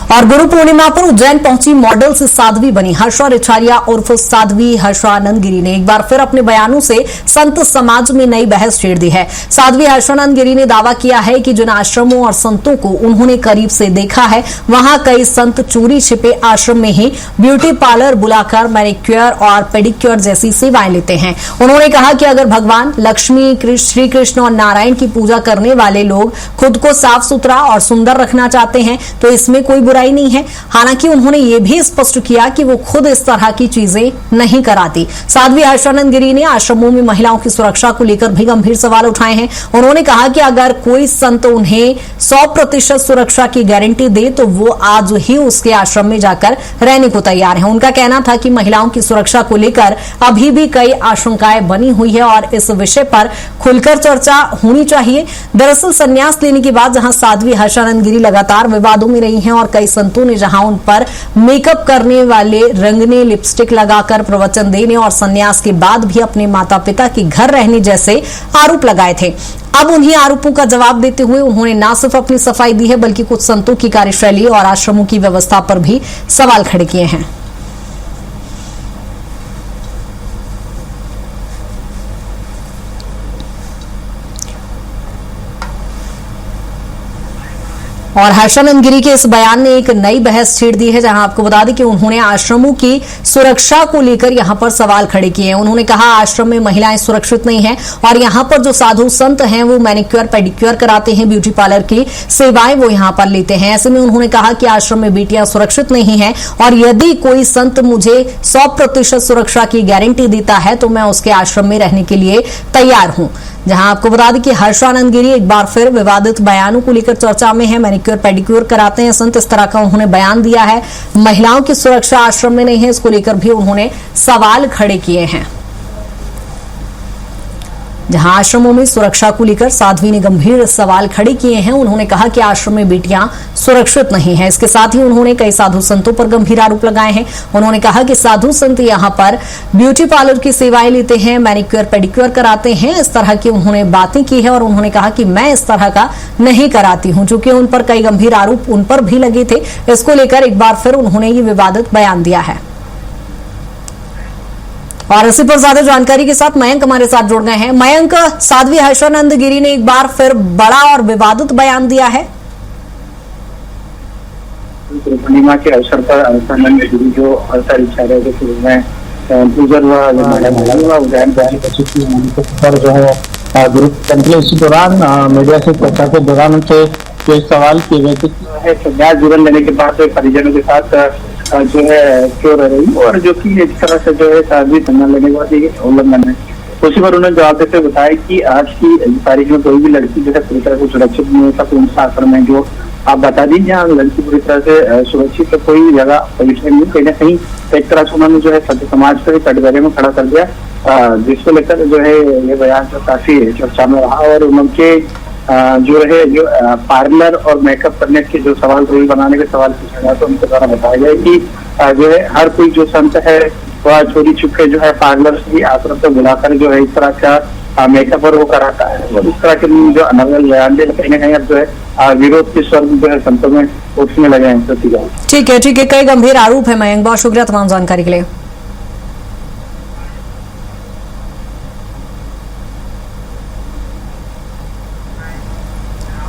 और गुरु पूर्णिमा पर उज्जैन पहुंची मॉडल से साध्वी बनी हर्षा रिछारिया उर्फ साध्वी हर्षानंद गिरी ने एक बार फिर अपने बयानों से संत समाज में नई बहस छेड़ दी है। साध्वी हर्षानंद गिरी ने दावा किया है कि जिन आश्रमों और संतों को उन्होंने करीब से देखा है वहां कई संत चोरी छिपे आश्रम में ही ब्यूटी पार्लर बुलाकर मैनिक्योर और पेडिक्योर जैसी सेवाएं लेते हैं। उन्होंने कहा कि अगर भगवान लक्ष्मी, श्री कृष्ण और नारायण की पूजा करने वाले लोग खुद को साफ सुथरा और सुंदर रखना चाहते हैं तो इसमें कोई बुराई नहीं है। हालांकि उन्होंने ये भी स्पष्ट किया कि वो खुद इस तरह की चीजें नहीं कराती। साध्वी हर्षानंद गिरी ने आश्रमों में महिलाओं की सुरक्षा को लेकर भी गंभीर सवाल उठाए हैं। उन्होंने कहा कि अगर कोई संत उन्हें 100% सुरक्षा की गारंटी दे तो वो आज ही उसके आश्रम में जाकर रहने को तैयार है। उनका कहना था कि महिलाओं की सुरक्षा को लेकर अभी भी कई आशंकाएं बनी हुई है और इस विषय पर खुलकर चर्चा होनी चाहिए। दरअसल संन्यास लेने के बाद जहां साध्वी हर्षानंद गिरी लगातार विवादों में रही हैं और कई संतों ने जहां उन पर मेकअप करने वाले, रंगने, लिपस्टिक लगाकर प्रवचन देने और संन्यास के बाद भी अपने माता पिता के घर रहने जैसे आरोप लगाए थे, अब उन्हीं आरोपों का जवाब देते हुए उन्होंने न सिर्फ अपनी सफाई दी है बल्कि कुछ संतों की कार्यशैली और आश्रमों की व्यवस्था पर भी सवाल खड़े किए हैं। और हर्षानंद गिरी के इस बयान ने एक नई बहस छेड़ दी है, जहां आपको बता दें कि उन्होंने आश्रमों की सुरक्षा को लेकर यहां पर सवाल खड़े किए हैं। उन्होंने कहा आश्रम में महिलाएं सुरक्षित नहीं हैं और यहां पर जो साधु संत हैं वो मैनिक्योर पेडिक्योर कराते हैं, ब्यूटी पार्लर की सेवाएं वो यहां पर लेते हैं। ऐसे में उन्होंने कहा कि आश्रम में बेटियां सुरक्षित नहीं है और यदि कोई संत मुझे 100% सुरक्षा की गारंटी देता है तो मैं उसके आश्रम में रहने के लिए तैयार हूं। जहां आपको बता दें कि हर्षानंद गिरी एक बार फिर विवादित बयानों को लेकर चर्चा में है। मैनिक्योर पेडिक्योर कराते हैं संत, इस तरह का उन्होंने बयान दिया है। महिलाओं की सुरक्षा आश्रम में नहीं है, इसको लेकर भी उन्होंने सवाल खड़े किए हैं। जहां आश्रमों में सुरक्षा को लेकर साध्वी ने गंभीर सवाल खड़े किए हैं। उन्होंने कहा कि आश्रम में बेटियां सुरक्षित नहीं है। इसके साथ ही उन्होंने कई साधु संतों पर गंभीर आरोप लगाए हैं। उन्होंने कहा कि साधु संत यहां पर ब्यूटी पार्लर की सेवाएं लेते हैं, मैनिक्योर पेडिक्योर कराते हैं, इस तरह की उन्होंने बातें की है। और उन्होंने कहा कि मैं इस तरह का नहीं कराती हूं, चूंकि उन पर कई गंभीर आरोप उन पर भी लगे थे। इसको लेकर एक बार फिर उन्होंने ये विवादित बयान दिया है। और इसी पर ज्यादा जानकारी के साथ मयंक हमारे साथ जुड़ गए हैं। मयंक, साध्वी हर्षानंद गिरी ने एक बार फिर बड़ा और विवादित बयान दिया है। पूर्णिमा के अवसर पर हर्षानंद गिरी जो हर्षा रिछारिया के शुरू में उज्जैन पर जो है गुरु इसी दौरान मीडिया से चर्चा के दौरान उनसे सवाल किए गए थे संन्यास जीवन लेने के बाद परिजनों के साथ जो है क्यों रह रही और जो कि इस तरह से जो है साध्वी संन्यास लेने के बाद ये उल्लंघन है। उसी पर उन्होंने जवाब देते बताया कि आज की तारीख में कोई भी लड़की जो है पूरी तरह से सुरक्षित नहीं होता। उन आश्रम में जो आप बता दीजिए यहाँ लड़की पूरी तरह से सुरक्षित तो कोई जगह पवित्र नहीं, कहीं ना कहीं एक तरह से उन्होंने जो है सत्य समाज को कटघरे में खड़ा कर दिया, जिसको लेकर जो है ये बयान जो काफी चर्चा में रहा। और उनके जो है जो पार्लर और मेकअप करने के जो सवाल रील बनाने के सवाल पूछा गया तो उनके द्वारा बताया गया कि जो है हर कोई जो संत है वह चोरी छुपे जो है पार्लर से आश्रम से बुलाकर जो है इस तरह का मेकअप और वो कराता है और इस तरह के जो अनर्गल बयान दे कहीं ना कहीं अब जो है विरोध के स्वर जो है संतों में उठने लगे हैं। ठीक है, कई गंभीर आरोप है। मयंक, बहुत शुक्रिया तमाम जानकारी के लिए।